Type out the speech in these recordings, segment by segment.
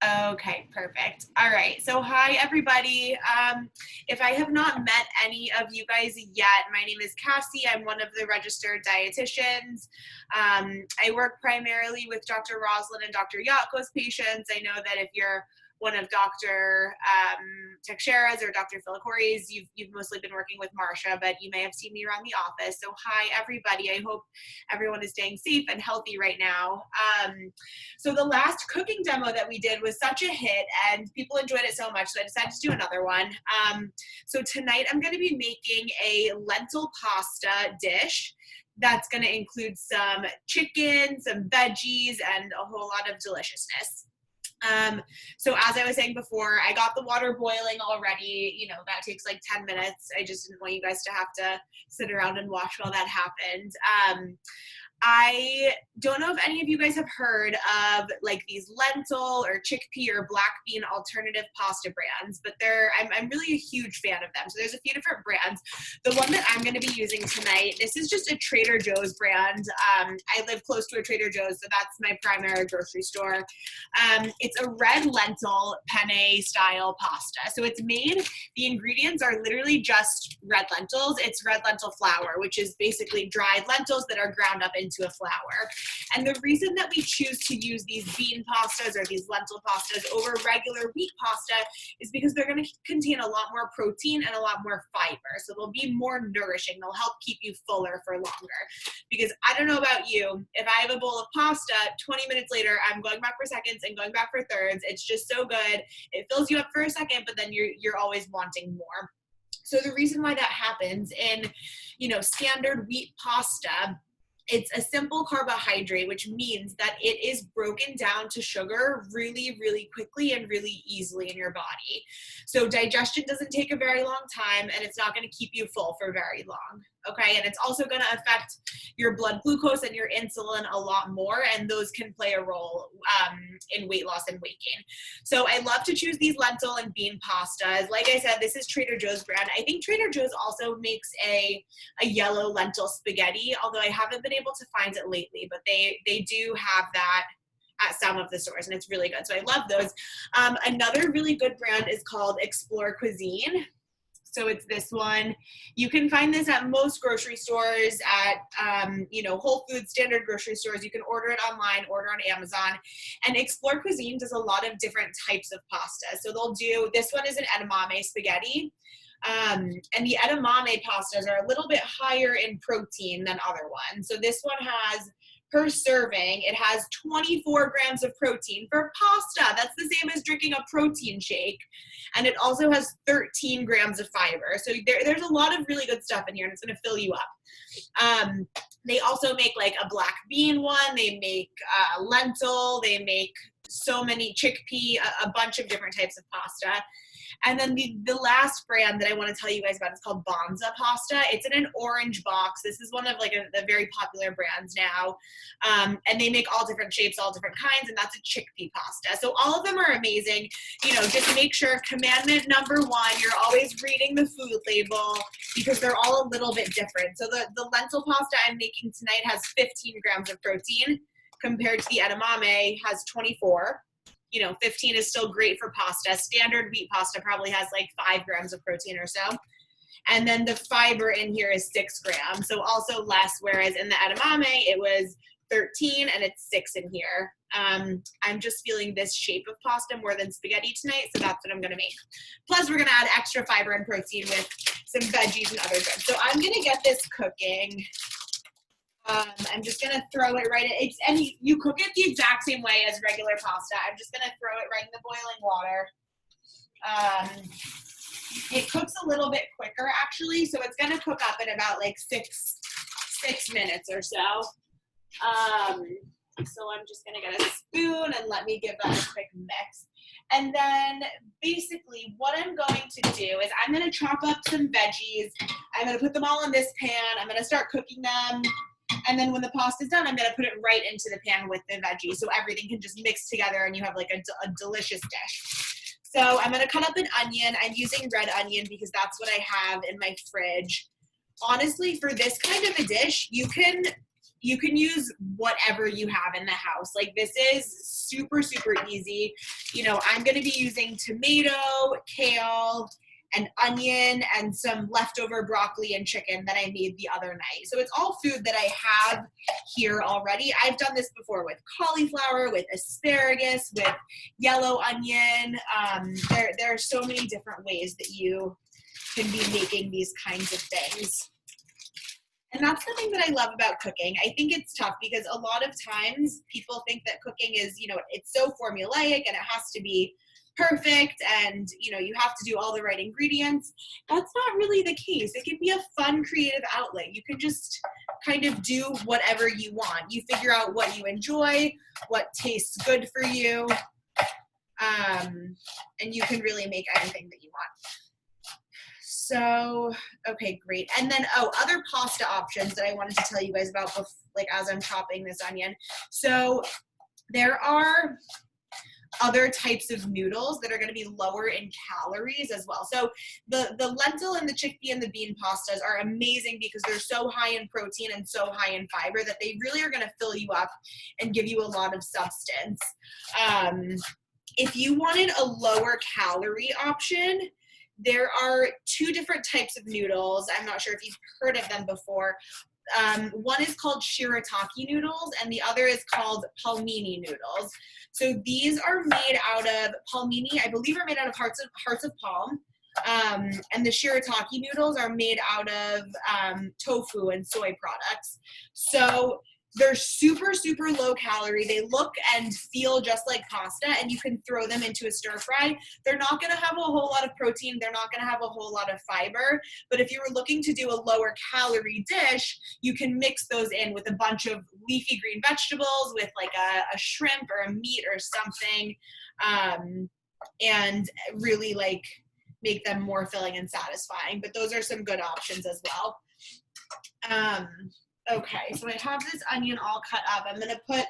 Okay, perfect. All right. So hi, everybody. If I have not met any of you guys yet, my name is Cassie. I'm one of the registered dietitians. I work primarily with Dr. Roslyn and Dr. Yatko's patients. I know that if you're one of Dr. Teixeira's or Dr. Filacori's, you've mostly been working with Marsha, but you may have seen me around the office. So hi, everybody. I hope everyone is staying safe and healthy right now. So the last cooking demo that we did was such a hit and people enjoyed it so much, so I decided to do another one. So tonight I'm going to be making a lentil pasta dish that's going to include some chicken, some veggies, and a whole lot of deliciousness. So as I was saying before, I got the water boiling already. You know, that takes like 10 minutes. I just didn't want you guys to have to sit around and watch while that happened. I don't know if any of you guys have heard of like these lentil or chickpea or black bean alternative pasta brands, but I'm really a huge fan of them. So there's a few different brands. The one that I'm going to be using tonight, this is just a Trader Joe's brand. I live close to a Trader Joe's, so that's my primary grocery store. It's a red lentil penne style pasta. So it's made, the ingredients are literally just red lentils. It's red lentil flour, which is basically dried lentils that are ground up into a flour. And the reason that we choose to use these bean pastas or these lentil pastas over regular wheat pasta is because they're going to contain a lot more protein and a lot more fiber. So they'll be more nourishing. They'll help keep you fuller for longer. Because I don't know about you, if I have a bowl of pasta, 20 minutes later, I'm going back for seconds and going back for thirds. It's just so good. It fills you up for a second, but then you're always wanting more. So the reason why that happens in, standard wheat pasta, it's a simple carbohydrate, which means that it is broken down to sugar really, really quickly and really easily in your body. So digestion doesn't take a very long time, and it's not going to keep you full for very long. Okay, and it's also going to affect your blood glucose and your insulin a lot more, and those can play a role in weight loss and weight gain. So I love to choose these lentil and bean pastas. Like I said, this is Trader Joe's brand. I think Trader Joe's also makes a yellow lentil spaghetti, although I haven't been able to find it lately, but they do have that at some of the stores, and it's really good. So I love those. Another really good brand is called Explore Cuisine. So it's this one. You can find this at most grocery stores, at Whole Foods, standard grocery stores. You can order it online, order on Amazon. And Explore Cuisine does a lot of different types of pasta. So they'll do, this one is an edamame spaghetti. And the edamame pastas are a little bit higher in protein than other ones. So this one has, per serving, it has 24 grams of protein for pasta. That's the same as drinking a protein shake. And it also has 13 grams of fiber. So there's a lot of really good stuff in here, and it's going to fill you up. They also make like a black bean one. They make lentil. They make so many chickpea, a bunch of different types of pasta. And then the last brand that I want to tell you guys about is called Bonza Pasta. It's in an orange box. This is one of like the very popular brands now. And they make all different shapes, all different kinds, and that's a chickpea pasta. So all of them are amazing. Just make sure, commandment number one, you're always reading the food label because they're all a little bit different. So the lentil pasta I'm making tonight has 15 grams of protein compared to the edamame has 24. 15 is still great for pasta. Standard wheat pasta probably has like 5 grams of protein or so. And then the fiber in here is 6 grams, so also less, whereas in the edamame, it was 13 and it's 6 in here. I'm just feeling this shape of pasta more than spaghetti tonight, so that's what I'm going to make. Plus, we're going to add extra fiber and protein with some veggies and other goods. So I'm going to get this cooking. I'm just going to throw it right in. And you cook it the exact same way as regular pasta. I'm just going to throw it right in the boiling water. It cooks a little bit quicker, actually, so it's going to cook up in about like six minutes or so. So I'm just going to get a spoon and let me give that a quick mix. And then basically what I'm going to do is I'm going to chop up some veggies. I'm going to put them all in this pan. I'm going to start cooking them. And then when the pasta's done, I'm going to put it right into the pan with the veggies so everything can just mix together and you have like a delicious dish. So I'm going to cut up an onion. I'm using red onion because that's what I have in my fridge. Honestly, for this kind of a dish, you can you can use whatever you have in the house. Like this is super, super easy. You know, I'm gonna be using tomato, kale, and onion, and some leftover broccoli and chicken that I made the other night. So it's all food that I have here already. I've done this before with cauliflower, with asparagus, with yellow onion. There are so many different ways that you can be making these kinds of things. And that's the thing that I love about cooking. I think it's tough because a lot of times people think that cooking is, you know, it's so formulaic and it has to be perfect and, you know, you have to do all the right ingredients. That's not really the case. It can be a fun, creative outlet. You can just kind of do whatever you want. You figure out what you enjoy, what tastes good for you, and you can really make anything that you want. So, okay, great. And then, other pasta options that I wanted to tell you guys about, like as I'm chopping this onion. So there are other types of noodles that are going to be lower in calories as well. So the lentil and the chickpea and the bean pastas are amazing because they're so high in protein and so high in fiber that they really are going to fill you up and give you a lot of substance. If you wanted a lower calorie option, there are two different types of noodles. I'm not sure if you've heard of them before. One is called shirataki noodles and the other is called palmini noodles. So these are made out of palmini, I believe are made out of hearts of palm. And the shirataki noodles are made out of tofu and soy products. So they're super, super low calorie. They look and feel just like pasta, and you can throw them into a stir fry. They're not going to have a whole lot of protein. They're not going to have a whole lot of fiber. But if you were looking to do a lower calorie dish, you can mix those in with a bunch of leafy green vegetables, with like a shrimp or a meat or something, and really like make them more filling and satisfying. But those are some good options as well. Okay, so I have this onion all cut up. I'm going to put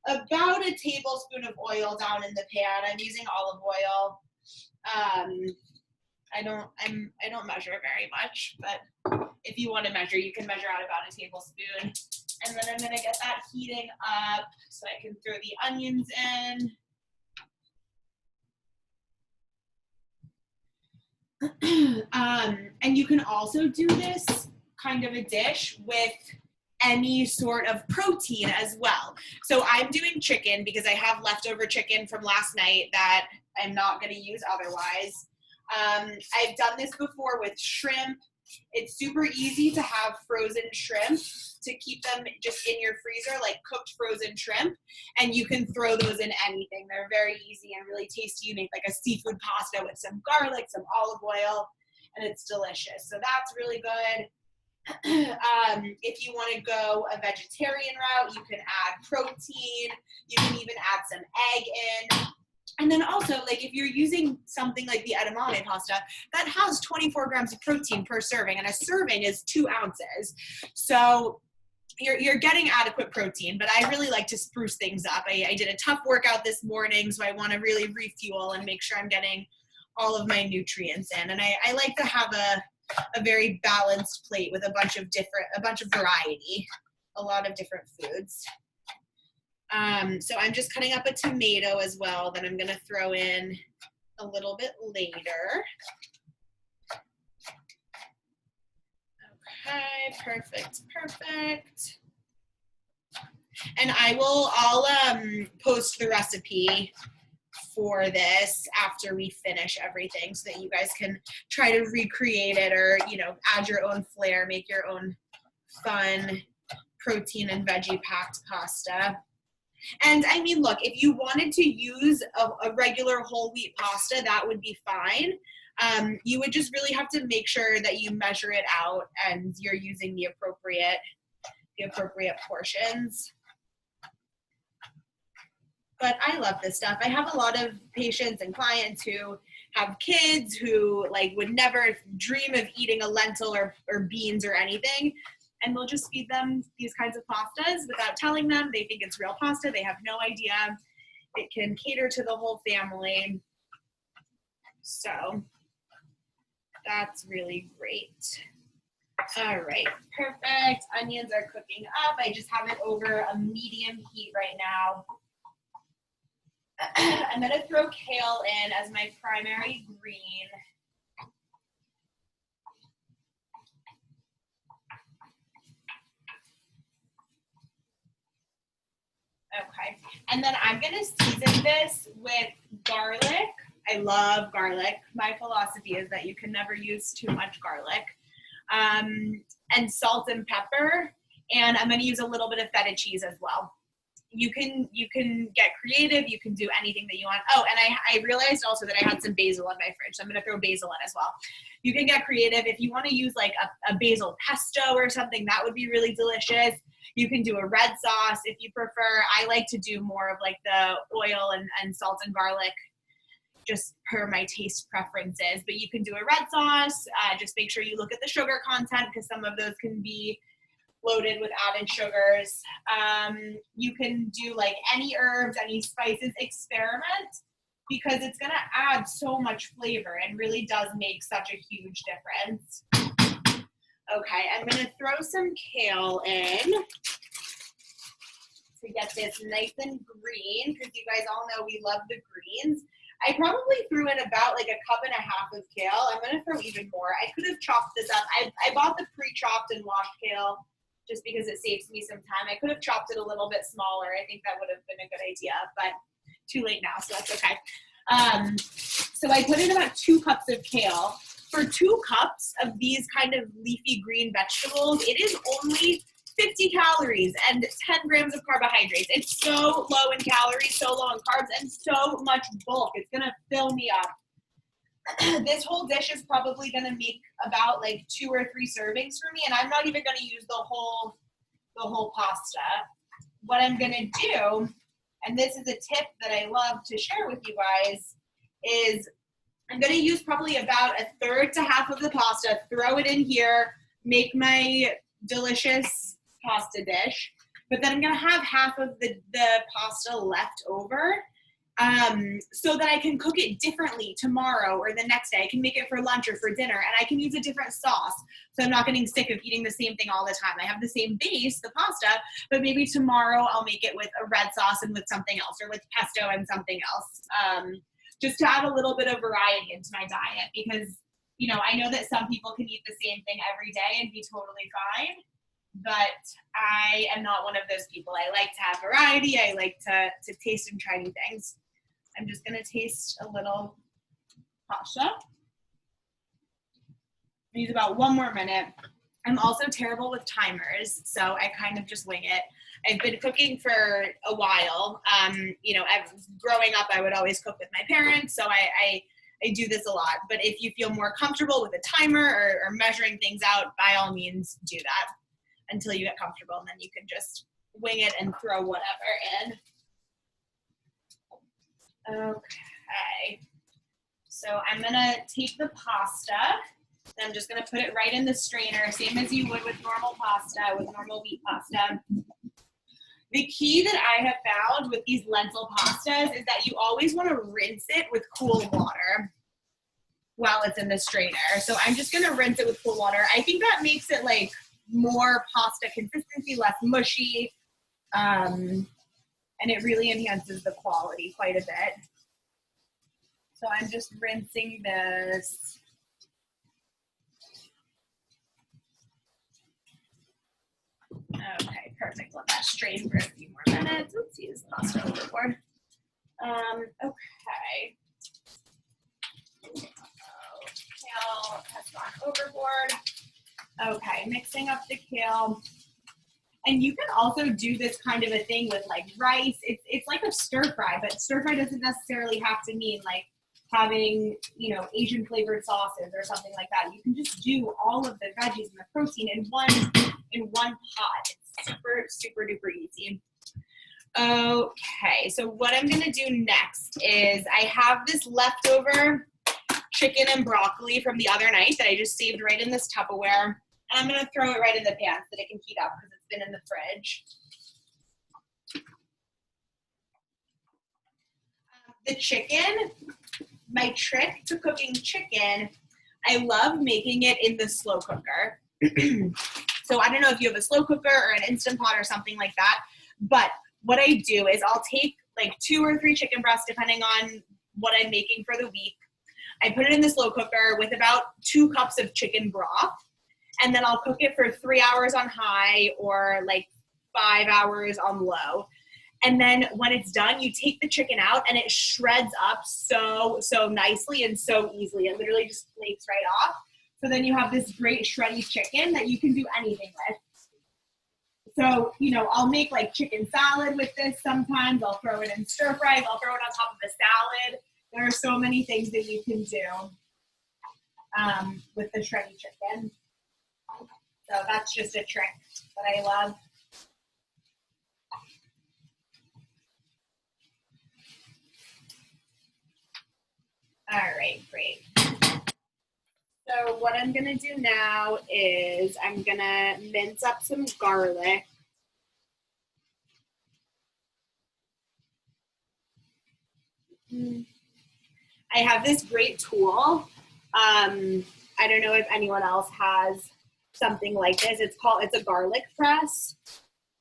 about a tablespoon of oil down in the pan. I'm using olive oil. I don't measure very much, but if you want to measure, you can measure out about a tablespoon. And then I'm going to get that heating up so I can throw the onions in. And you can also do this kind of a dish with any sort of protein as well. So I'm doing chicken because I have leftover chicken from last night that I'm not going to use otherwise. I've done this before with shrimp. It's super easy to have frozen shrimp, to keep them just in your freezer, like cooked frozen shrimp, and you can throw those in anything. They're very easy and really tasty. You make like a seafood pasta with some garlic, some olive oil, and it's delicious. So that's really good. If you want to go a vegetarian route, you can add protein. You can even add some egg in. And then also, like if you're using something like the edamame pasta, that has 24 grams of protein per serving, and a serving is 2 ounces. So you're getting adequate protein, but I really like to spruce things up. I did a tough workout this morning, so I want to really refuel and make sure I'm getting all of my nutrients in. And I like to have a very balanced plate with a bunch of variety, a lot of different foods. So I'm just cutting up a tomato as well that I'm going to throw in a little bit later. Okay, perfect. And I'll post the recipe for this after we finish everything so that you guys can try to recreate it, or, you know, add your own flair, make your own fun protein and veggie packed pasta. And I mean, look, if you wanted to use a regular whole wheat pasta, that would be fine. You would just really have to make sure that you measure it out and you're using the appropriate portions. But I love this stuff. I have a lot of patients and clients who have kids who like would never dream of eating a lentil or beans or anything. And we'll just feed them these kinds of pastas without telling them. They think it's real pasta. They have no idea. It can cater to the whole family. So that's really great. All right, perfect. Onions are cooking up. I just have it over a medium heat right now. I'm gonna throw kale in as my primary green. Okay, and then I'm gonna season this with garlic. I love garlic. My philosophy is that you can never use too much garlic. And salt and pepper, and I'm gonna use a little bit of feta cheese as well. You can get creative, you can do anything that you want. Oh, and I realized also that I had some basil in my fridge, so I'm gonna throw basil in as well. You can get creative. If you wanna use like a basil pesto or something, that would be really delicious. You can do a red sauce if you prefer. I like to do more of like the oil and salt and garlic, just per my taste preferences. But you can do a red sauce. Just make sure you look at the sugar content, because some of those can be loaded with added sugars. You can do like any herbs, any spices, experiment, because it's gonna add so much flavor and really does make such a huge difference. Okay, I'm gonna throw some kale in to get this nice and green, because you guys all know we love the greens. I probably threw in about like 1.5 cups of kale. I'm gonna throw even more. I could have chopped this up. I bought the pre-chopped and washed kale just because it saves me some time. I could have chopped it a little bit smaller. I think that would have been a good idea, but too late now, so that's okay. So I put in about 2 cups of kale. For 2 cups of these kind of leafy green vegetables, it is only 50 calories and 10 grams of carbohydrates. It's so low in calories, so low in carbs, and so much bulk. It's gonna fill me up. This whole dish is probably gonna make about like 2 or 3 servings for me, and I'm not even gonna use the whole pasta. What I'm gonna do, and this is a tip that I love to share with you guys, is I'm gonna use probably about 1/3 to half of the pasta, throw it in here, make my delicious pasta dish, but then I'm gonna have half of the pasta left over, so that I can cook it differently tomorrow or the next day. I can make it for lunch or for dinner, and I can use a different sauce, so I'm not getting sick of eating the same thing all the time. I have the same base, the pasta, but maybe tomorrow I'll make it with a red sauce and with something else, or with pesto and something else, just to add a little bit of variety into my diet, because, you know, I know that some people can eat the same thing every day and be totally fine, but I am not one of those people. I like to have variety. I like to taste and try new things. I'm just gonna taste a little pasta. Use about 1 more minute. I'm also terrible with timers, so I kind of just wing it. I've been cooking for a while. You know, growing up, I would always cook with my parents, so I do this a lot. But if you feel more comfortable with a timer or measuring things out, by all means, do that until you get comfortable, and then you can just wing it and throw whatever in. Okay, so I'm gonna take the pasta, and I'm just gonna put it right in the strainer, same as you would with normal pasta, with normal wheat pasta. The key that I have found with these lentil pastas is that you always wanna rinse it with cool water while it's in the strainer. So I'm just gonna rinse it with cool water. I think that makes it like more pasta consistency, less mushy, and it really enhances the quality quite a bit. So I'm just rinsing this. Okay, perfect. Let that strain for a few more minutes. Oopsies, pasta overboard. Okay. Kale has gone overboard. Okay, mixing up the kale. And you can also do this kind of a thing with like rice. It's like a stir fry, but stir fry doesn't necessarily have to mean like having, you know, Asian flavored sauces or something like that. You can just do all of the veggies and the protein in one pot. It's super, super duper easy. Okay, so what I'm gonna do next is I have this leftover chicken and broccoli from the other night that I just saved right in this Tupperware. And I'm gonna throw it right in the pan so that it can heat up because it's been in the fridge. The chicken, my trick to cooking chicken, I love making it in the slow cooker. So I don't know if you have a slow cooker or an Instant Pot or something like that, but what I do is I'll take like 2 or 3 chicken breasts, depending on what I'm making for the week. I put it in the slow cooker with about 2 cups of chicken broth, and then I'll cook it for 3 hours on high or like 5 hours on low. And then when it's done, you take the chicken out and it shreds up so nicely and so easily. It literally just flakes right off. So then you have this great shreddy chicken that you can do anything with. So, you know, I'll make like chicken salad with this sometimes. I'll throw it in stir fries. I'll throw it on top of a salad. There are so many things that you can do with the shreddy chicken. So that's just a trick that I love. All right, great. So what I'm gonna do now is I'm gonna mince up some garlic. I have this great tool. I don't know if anyone else has something like this. It's a garlic press.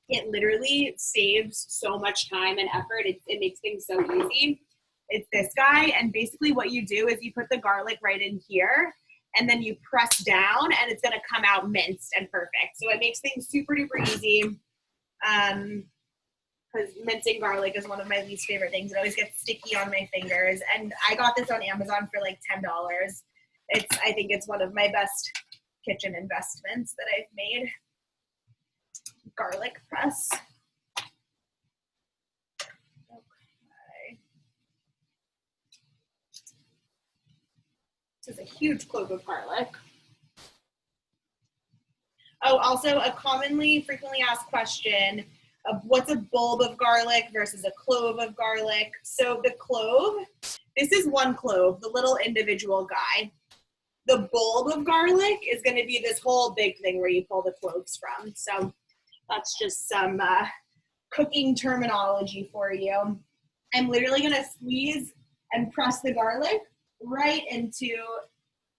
It literally saves so much time and effort. It makes things so easy. It's this guy, and basically what you do is you put the garlic right in here, and then you press down, and it's gonna come out minced and perfect. So it makes things super duper easy. Because mincing garlic is one of my least favorite things. It always gets sticky on my fingers. And I got this on Amazon for like $10. I think it's one of my best kitchen investments that I've made. Garlic press. Okay. This is a huge clove of garlic. Oh, also a frequently asked question of what's a bulb of garlic versus a clove of garlic. So the clove, this is one clove, the little individual guy. The bulb of garlic is going to be this whole big thing where you pull the cloves from. So that's just some cooking terminology for you. I'm literally going to squeeze and press the garlic right into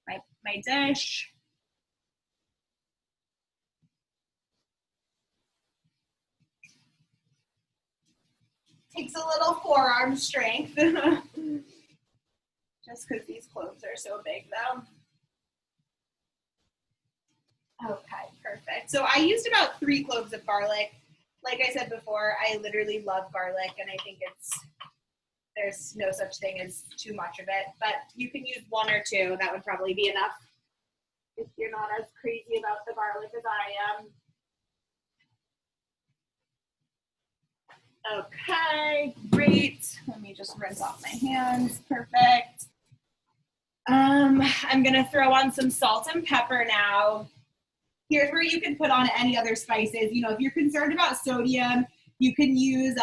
my dish. Takes a little forearm strength. Just because these cloves are so big though. Okay, perfect. So I used about 3 cloves of garlic. Like I said before, I literally love garlic, and I think there's no such thing as too much of it, but you can use 1 or 2. That would probably be enough if you're not as crazy about the garlic as I am. Okay, great. Let me just rinse off my hands. Perfect. I'm gonna throw on some salt and pepper now. Here's where you can put on any other spices. You know, if you're concerned about sodium, you can use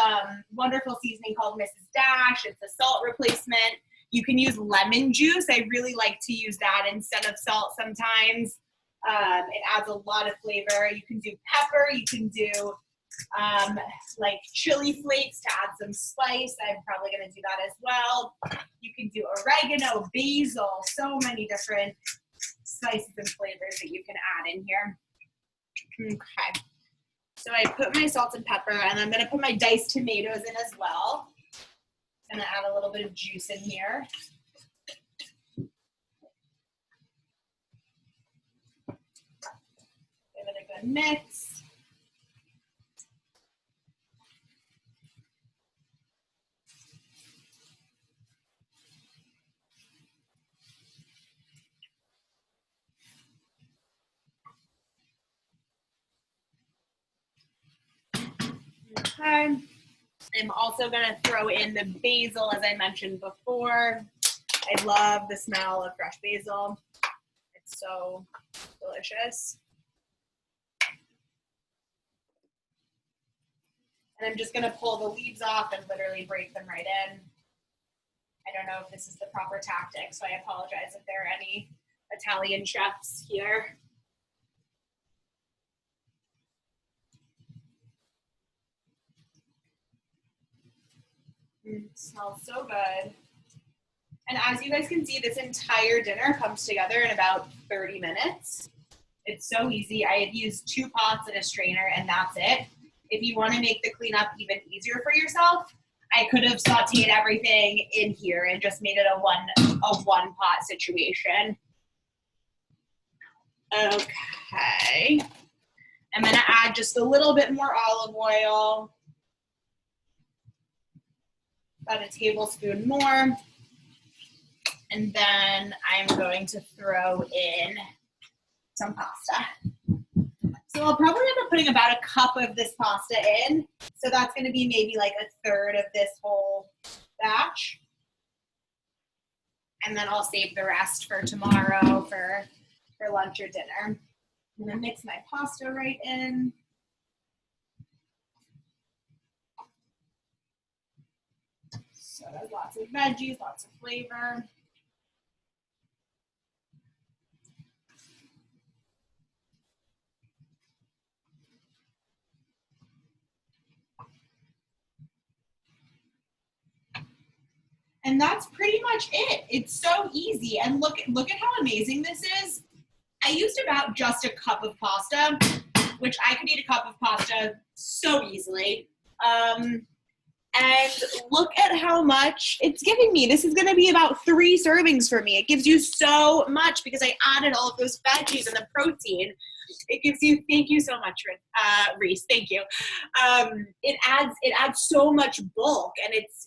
wonderful seasoning called Mrs. Dash. It's a salt replacement. You can use lemon juice. I really like to use that instead of salt sometimes. It adds a lot of flavor. You can do pepper. You can do like chili flakes to add some spice. I'm probably going to do that as well. You can do oregano, basil, so many different spices and flavors that you can add in here. Okay. So I put my salt and pepper, and I'm going to put my diced tomatoes in as well. I'm going to add a little bit of juice in here. Give it a good mix. Okay. I'm also going to throw in the basil, as I mentioned before. I love the smell of fresh basil. It's so delicious. And I'm just going to pull the leaves off and literally break them right in. I don't know if this is the proper tactic, so I apologize if there are any Italian chefs here. It smells so good. And as you guys can see, this entire dinner comes together in about 30 minutes. It's so easy. I have used 2 pots and a strainer, and that's it. If you want to make the cleanup even easier for yourself, I could have sauteed everything in here and just made it a one pot situation. Okay. I'm going to add just a little bit more olive oil, about a tablespoon more. And then I'm going to throw in some pasta. So I'll probably end up putting about a cup of this pasta in. So that's going to be maybe like a third of this whole batch. And then I'll save the rest for tomorrow for lunch or dinner. I'm going to mix my pasta right in. So there's lots of veggies, lots of flavor. And that's pretty much it. It's so easy. And look at how amazing this is. I used about just a cup of pasta, which I could eat a cup of pasta so easily. And look at how much it's giving me. This is gonna be about 3 servings for me. It gives you so much because I added all of those veggies and the protein. It gives you, thank you so much, Reese, thank you. It adds so much bulk, and it's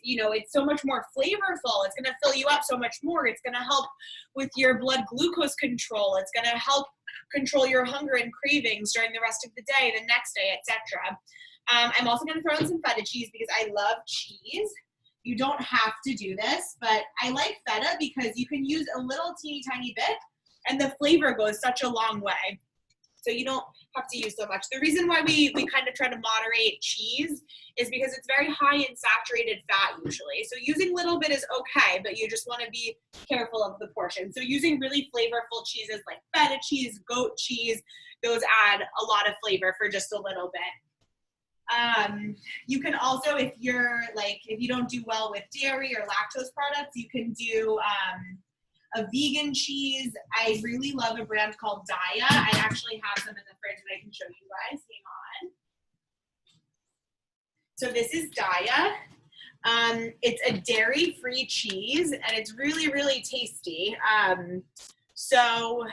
so much more flavorful. It's gonna fill you up so much more. It's gonna help with your blood glucose control. It's gonna help control your hunger and cravings during the rest of the day, the next day, etc. I'm also gonna throw in some feta cheese because I love cheese. You don't have to do this, but I like feta because you can use a little teeny tiny bit and the flavor goes such a long way. So you don't have to use so much. The reason why we kind of try to moderate cheese is because it's very high in saturated fat usually. So using a little bit is okay, but you just want to be careful of the portion. So using really flavorful cheeses like feta cheese, goat cheese, those add a lot of flavor for just a little bit. You can also, if you don't do well with dairy or lactose products, you can do a vegan cheese. I really love a brand called Daya. I actually have some in the fridge that I can show you guys. Hang on. So this is Daya. It's a dairy-free cheese, and it's really, really tasty. So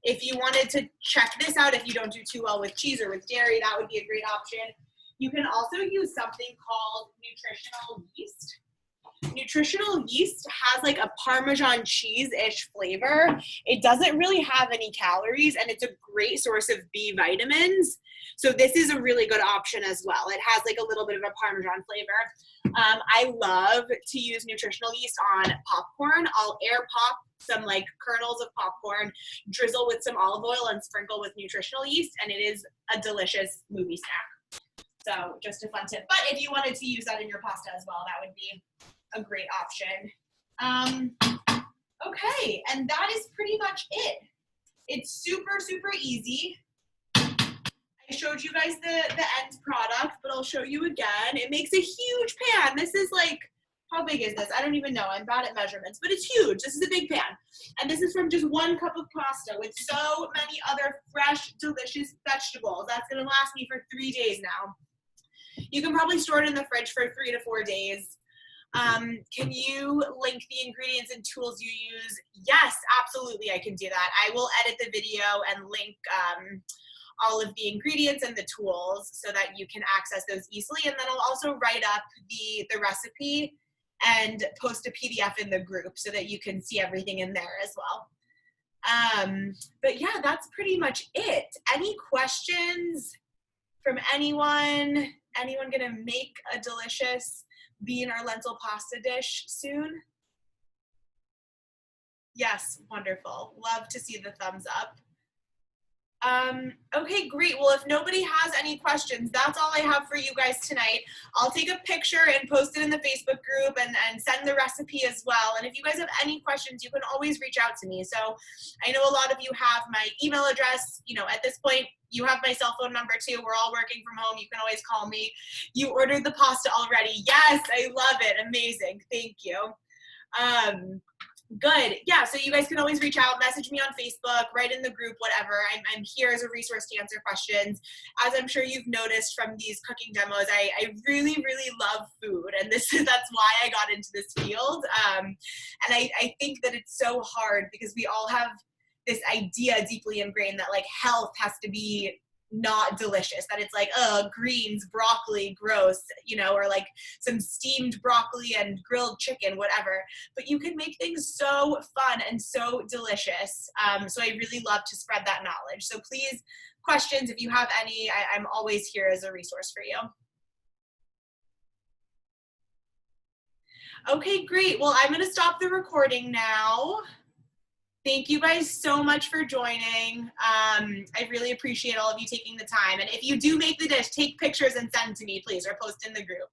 if you wanted to check this out, if you don't do too well with cheese or with dairy, that would be a great option. You can also use something called nutritional yeast. Nutritional yeast has like a Parmesan cheese-ish flavor. It doesn't really have any calories, and it's a great source of B vitamins. So this is a really good option as well. It has like a little bit of a Parmesan flavor. I love to use nutritional yeast on popcorn. I'll air pop some like kernels of popcorn, drizzle with some olive oil, and sprinkle with nutritional yeast, and it is a delicious movie snack. So just a fun tip. But if you wanted to use that in your pasta as well, that would be a great option. Okay, and that is pretty much it. It's super, super easy. I showed you guys the end product, but I'll show you again. It makes a huge pan. This is like, how big is this? I don't even know. I'm bad at measurements, but it's huge. This is a big pan. And this is from just 1 cup of pasta with so many other fresh, delicious vegetables. That's gonna last me for 3 days now. You can probably store it in the fridge for 3 to 4 days. Can you link the ingredients and tools you use? Yes, absolutely, I can do that. I will edit the video and link all of the ingredients and the tools so that you can access those easily. And then I'll also write up the recipe and post a PDF in the group so that you can see everything in there as well. But yeah, that's pretty much it. Any questions from anyone? Anyone gonna make a delicious bean or lentil pasta dish soon? Yes, wonderful. Love to see the thumbs up. Okay, great. Well, if nobody has any questions, that's all I have for you guys tonight. I'll take a picture and post it in the Facebook group and send the recipe as well. And if you guys have any questions, you can always reach out to me. So I know a lot of you have my email address. At this point, you have my cell phone number too. We're all working from home. You can always call me. You ordered the pasta already. Yes, I love it. Amazing. Thank you. Good. Yeah. So you guys can always reach out, message me on Facebook, write in the group, whatever. I'm here as a resource to answer questions. As I'm sure you've noticed from these cooking demos, I really, really love food. And that's why I got into this field. And I think that it's so hard because we all have this idea deeply ingrained that like health has to be not delicious, that it's like, oh, greens, broccoli, gross, you know, or like some steamed broccoli and grilled chicken, whatever. But you can make things so fun and so delicious. So I really love to spread that knowledge. So please, questions, if you have any, I'm always here as a resource for you. Okay, great. Well, I'm going to stop the recording now. Thank you guys so much for joining. I really appreciate all of you taking the time. And if you do make the dish, take pictures and send to me, please, or post in the group.